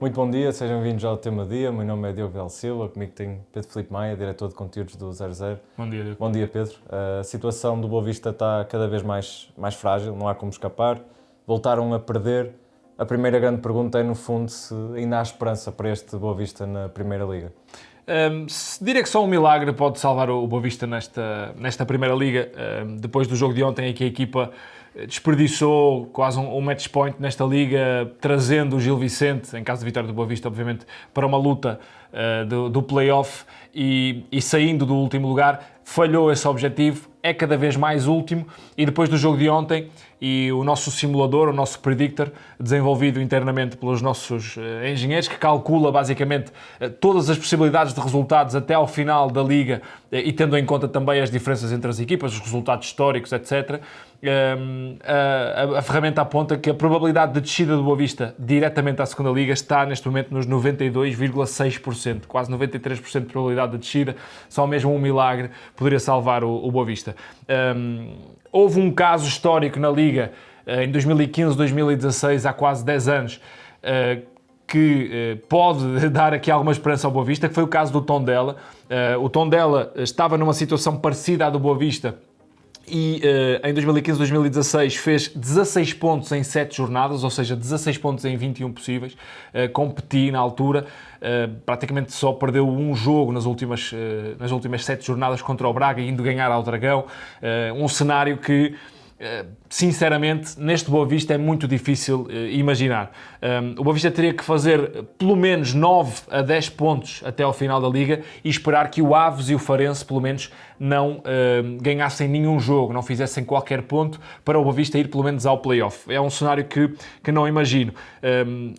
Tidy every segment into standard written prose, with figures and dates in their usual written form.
Muito bom dia, sejam bem-vindos ao Tema Dia. O meu nome é Diogo Del Silva, comigo tenho Pedro Filipe Maia, diretor de conteúdos do 00. Bom dia, Diogo. Bom dia, Pedro. A situação do Boa Vista está cada vez mais frágil, não há como escapar. Voltaram a perder. A primeira grande pergunta é, no fundo, se ainda há esperança para este Boa Vista na Primeira Liga. Diria que só um milagre pode salvar o Boa Vista nesta Primeira Liga. Depois do jogo de ontem, em que a equipa desperdiçou quase um match point nesta Liga, trazendo o Gil Vicente, em caso de vitória do Boa Vista, obviamente, para uma luta do play-off e saindo do último lugar, falhou esse objetivo, é cada vez mais último, e depois do jogo de ontem, e o nosso simulador, o nosso predictor, desenvolvido internamente pelos nossos engenheiros, que calcula basicamente todas as possibilidades de resultados até ao final da Liga, e tendo em conta também as diferenças entre as equipas, os resultados históricos, etc., a ferramenta aponta que a probabilidade de descida do Boa Vista diretamente à segunda Liga está neste momento nos 92,6%, quase 93% de probabilidade de descida. Só mesmo um milagre poderia salvar o Boa Vista. Houve um caso histórico na Liga em 2015-2016, há quase 10 anos, que pode dar aqui alguma esperança ao Boa Vista, que foi o caso do Tondela. O Tondela estava numa situação parecida à do Boa Vista e em 2015-2016 fez 16 pontos em 7 jornadas, ou seja, 16 pontos em 21 possíveis. Competi na altura, praticamente só perdeu um jogo nas últimas 7 jornadas contra o Braga, indo ganhar ao Dragão. Um cenário que, sinceramente, neste Boa Vista é muito difícil imaginar. O Boa Vista teria que fazer pelo menos 9 a 10 pontos até ao final da Liga e esperar que o Aves e o Farense, pelo menos, não ganhassem nenhum jogo, não fizessem qualquer ponto para o Boa Vista ir pelo menos ao play-off. É um cenário que não imagino.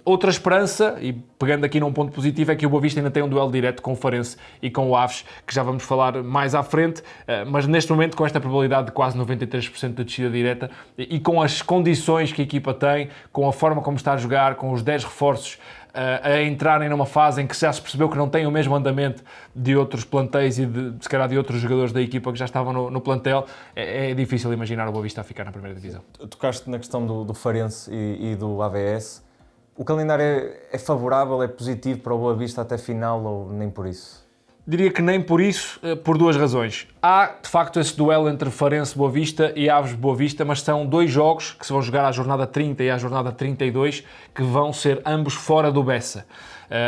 Outra esperança, e pegando aqui num ponto positivo, é que o Boa Vista ainda tem um duelo direto com o Farense e com o Aves, que já vamos falar mais à frente, mas neste momento, com esta probabilidade de quase 93% de descida direta e com as condições que a equipa tem, com a forma como está a jogar, com os 10 reforços a entrarem numa fase em que já se percebeu que não tem o mesmo andamento de outros plantéis e se calhar de outros jogadores da equipa que já estavam no plantel, é difícil imaginar o Boa Vista a ficar na primeira divisão. Tocaste na questão do Farense e do AVS. O calendário é favorável, é positivo para o Boa Vista até final ou nem por isso? Diria que nem por isso, por duas razões. Há, de facto, esse duelo entre Farense Boa Vista e Aves Boa Vista, mas são dois jogos que se vão jogar à jornada 30 e à jornada 32, que vão ser ambos fora do Bessa.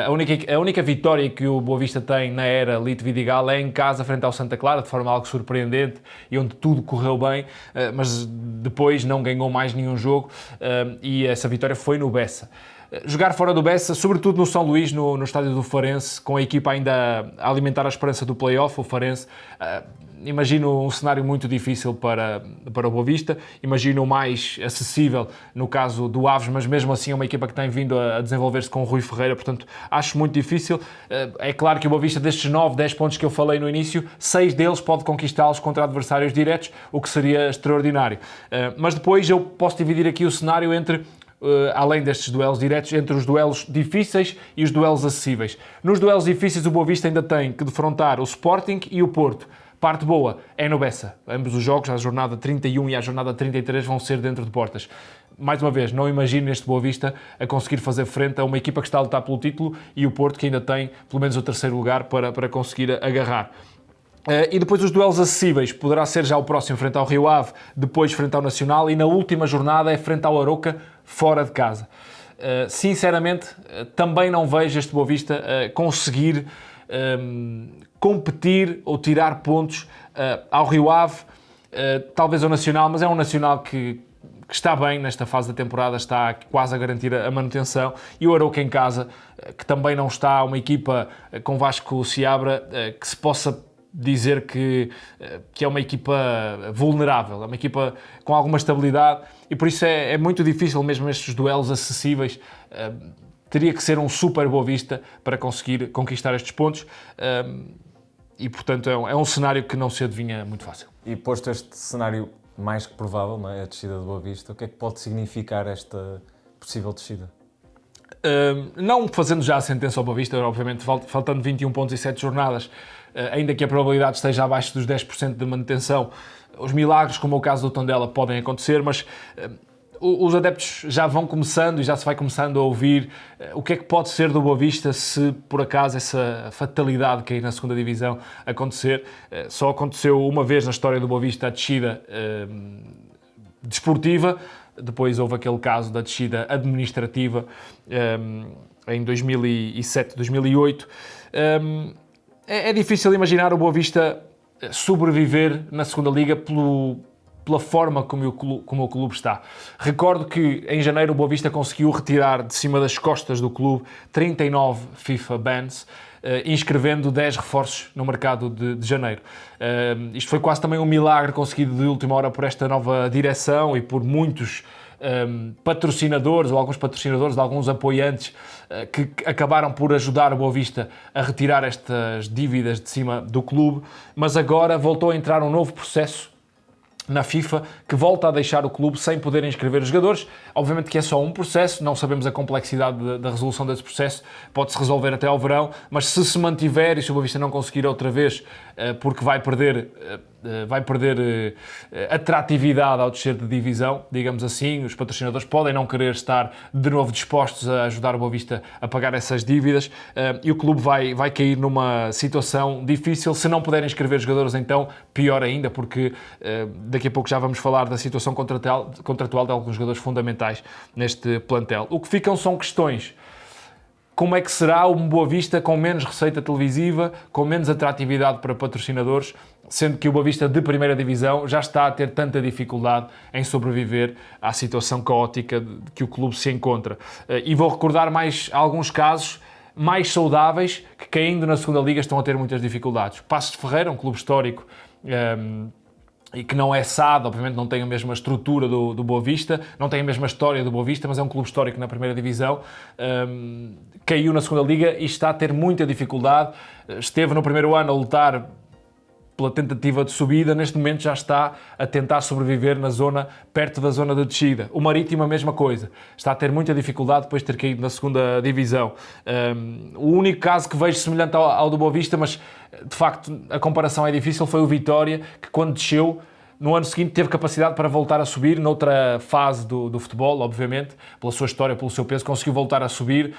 A única vitória que o Boa Vista tem na era Lito Vidigal é em casa, frente ao Santa Clara, de forma algo surpreendente e onde tudo correu bem, mas depois não ganhou mais nenhum jogo e essa vitória foi no Bessa. Jogar fora do Bessa, sobretudo no São Luís, no estádio do Farense, com a equipa ainda a alimentar a esperança do play-off, o Farense, imagino um cenário muito difícil para o Boa Vista, imagino o mais acessível no caso do Aves, mas mesmo assim é uma equipa que tem vindo a desenvolver-se com o Rui Ferreira, portanto acho muito difícil. É claro que o Boa Vista, destes 9, 10 pontos que eu falei no início, 6 deles pode conquistá-los contra adversários diretos, o que seria extraordinário. Mas depois eu posso dividir aqui o cenário entre além destes duelos diretos, entre os duelos difíceis e os duelos acessíveis. Nos duelos difíceis, o Boa Vista ainda tem que defrontar o Sporting e o Porto. Parte boa é no Bessa. Ambos os jogos, à jornada 31 e à jornada 33, vão ser dentro de portas. Mais uma vez, não imagino este Boa Vista a conseguir fazer frente a uma equipa que está a lutar pelo título e o Porto que ainda tem pelo menos o terceiro lugar para conseguir agarrar. E depois os duelos acessíveis, poderá ser já o próximo frente ao Rio Ave, depois frente ao Nacional e na última jornada é frente ao Arouca, fora de casa. Sinceramente, também não vejo este Boa Vista conseguir competir ou tirar pontos ao Rio Ave, talvez ao Nacional, mas é um Nacional que está bem nesta fase da temporada, está quase a garantir a manutenção, e o Arouca em casa, que também não está uma equipa com Vasco Seabra que se possa dizer que é uma equipa vulnerável, é uma equipa com alguma estabilidade e por isso é muito difícil mesmo estes duelos acessíveis. Teria que ser um super Boa Vista para conseguir conquistar estes pontos e portanto é um cenário que não se adivinha muito fácil. E posto este cenário mais que provável, não é? A descida do Boa Vista, o que é que pode significar esta possível descida? Não fazendo já a sentença ao Boa Vista, obviamente faltando 21 pontos e 7 jornadas, ainda que a probabilidade esteja abaixo dos 10% de manutenção, os milagres, como é o caso do Tondela, podem acontecer, mas os adeptos já vão começando e já se vai começando a ouvir o que é que pode ser do Boa Vista se por acaso essa fatalidade de cair na segunda divisão acontecer. Só aconteceu uma vez na história do Boa Vista a descida desportiva, depois houve aquele caso da descida administrativa em 2007, 2008. É difícil imaginar o Boa Vista sobreviver na segunda liga pela forma como o clube está. Recordo que em janeiro o Boa Vista conseguiu retirar de cima das costas do clube 39 FIFA bans, inscrevendo 10 reforços no mercado de janeiro. Isto foi quase também um milagre conseguido de última hora por esta nova direção e por muitos patrocinadores ou alguns patrocinadores de alguns apoiantes que acabaram por ajudar o Boa Vista a retirar estas dívidas de cima do clube, mas agora voltou a entrar um novo processo na FIFA, que volta a deixar o clube sem poder inscrever os jogadores. Obviamente que é só um processo, não sabemos a complexidade da resolução desse processo, pode-se resolver até ao verão, mas se mantiver e se o Boa Vista não conseguir outra vez, porque vai perder atratividade ao descer de divisão, digamos assim, os patrocinadores podem não querer estar de novo dispostos a ajudar o Boa Vista a pagar essas dívidas, e o clube vai cair numa situação difícil. Se não puderem inscrever jogadores, então pior ainda, porque daqui a pouco já vamos falar da situação contratual de alguns jogadores fundamentais neste plantel. O que ficam são questões. Como é que será um Boa Vista com menos receita televisiva, com menos atratividade para patrocinadores, sendo que o Boa Vista de primeira divisão já está a ter tanta dificuldade em sobreviver à situação caótica que o clube se encontra. E vou recordar mais alguns casos mais saudáveis que, caindo na segunda liga, estão a ter muitas dificuldades. Paços de Ferreira, um clube histórico, e que não é SAD, obviamente não tem a mesma estrutura do Boa Vista, não tem a mesma história do Boa Vista, mas é um clube histórico na primeira divisão, caiu na segunda liga e está a ter muita dificuldade. Esteve no primeiro ano a lutar pela tentativa de subida, neste momento já está a tentar sobreviver na zona, perto da zona de descida. O Marítimo a mesma coisa, está a ter muita dificuldade depois de ter caído na segunda divisão. O único caso que vejo semelhante ao do Boa Vista, mas de facto a comparação é difícil, foi o Vitória, que quando desceu, no ano seguinte teve capacidade para voltar a subir, noutra fase do futebol, obviamente, pela sua história, pelo seu peso, conseguiu voltar a subir,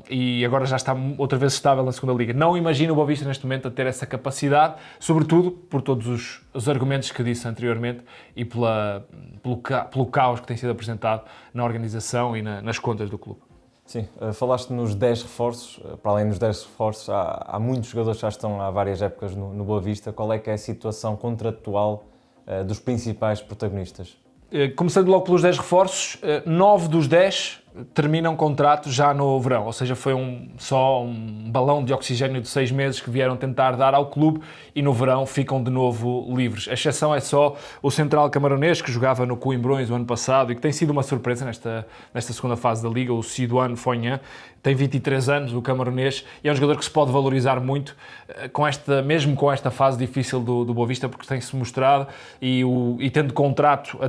e agora já está outra vez estável na segunda liga. Não imagino o Boa Vista neste momento a ter essa capacidade, sobretudo por todos os argumentos que disse anteriormente e pelo caos que tem sido apresentado na organização e nas contas do clube. Sim, falaste nos 10 reforços. Para além dos 10 reforços, há muitos jogadores que já estão há várias épocas no Boa Vista. Qual é que é a situação contratual dos principais protagonistas? Começando logo pelos 10 reforços, 9 dos 10 terminam contrato já no verão, ou seja, foi só um balão de oxigênio de 6 meses que vieram tentar dar ao clube e no verão ficam de novo livres. A exceção é só o central camaronês, que jogava no Coimbrões o ano passado e que tem sido uma surpresa nesta segunda fase da Liga, o Siduan Fonhan. Tem 23 anos, o camaronês, e é um jogador que se pode valorizar muito, mesmo com esta fase difícil do Boa Vista, porque tem-se mostrado e tendo contrato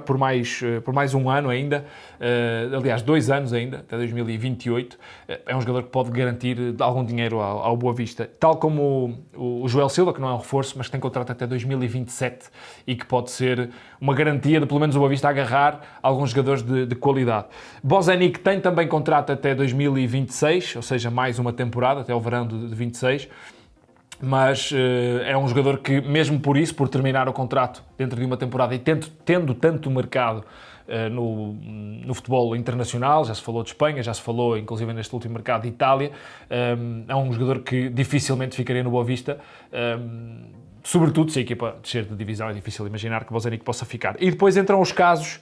por mais um ano ainda, aliás 2 anos ainda, até 2028, é um jogador que pode garantir algum dinheiro ao Boa Vista, tal como o Joel Silva, que não é um reforço, mas que tem contrato até 2027 e que pode ser uma garantia de pelo menos o Boa Vista agarrar alguns jogadores de qualidade. Bozanic tem também contrato até 2026, ou seja, mais uma temporada, até o verão de 26, mas é um jogador que, mesmo por isso, por terminar o contrato dentro de uma temporada e tendo tanto mercado no futebol internacional, já se falou de Espanha, já se falou inclusive neste último mercado de Itália, é um jogador que dificilmente ficaria no Boa Vista, sobretudo se a equipa descer de divisão. É difícil imaginar que o Bozanic possa ficar. E depois entram os casos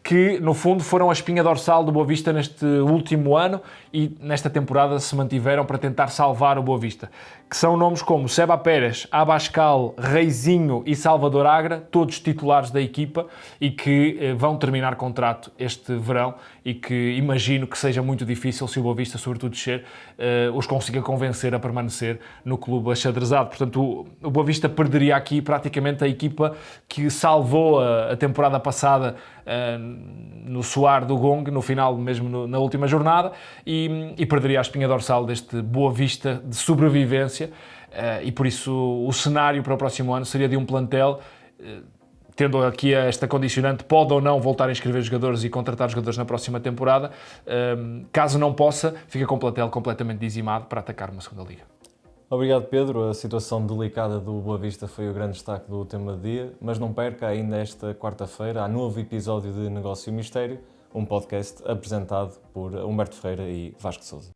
que, no fundo, foram a espinha dorsal do Boa Vista neste último ano e nesta temporada se mantiveram para tentar salvar o Boa Vista, que são nomes como Seba Pérez, Abascal, Reizinho e Salvador Agra, todos titulares da equipa e que vão terminar contrato este verão e que imagino que seja muito difícil, se o Boa Vista, sobretudo descer, os consiga convencer a permanecer no clube achadrezado. Portanto, o Boa Vista perderia aqui praticamente a equipa que salvou a temporada passada no soar do gong, no final, mesmo na última jornada, e perderia a espinha dorsal deste Boa Vista de sobrevivência, e por isso o cenário para o próximo ano seria de um plantel tendo aqui esta condicionante, pode ou não voltar a inscrever jogadores e contratar jogadores na próxima temporada. Caso não possa, fica com o plantel completamente dizimado para atacar uma segunda liga. Obrigado, Pedro. A situação delicada do Boa Vista foi o grande destaque do tema do dia, mas não perca, ainda esta quarta-feira há novo episódio de Negócio Mistério, um podcast apresentado por Humberto Ferreira e Vasco Sousa.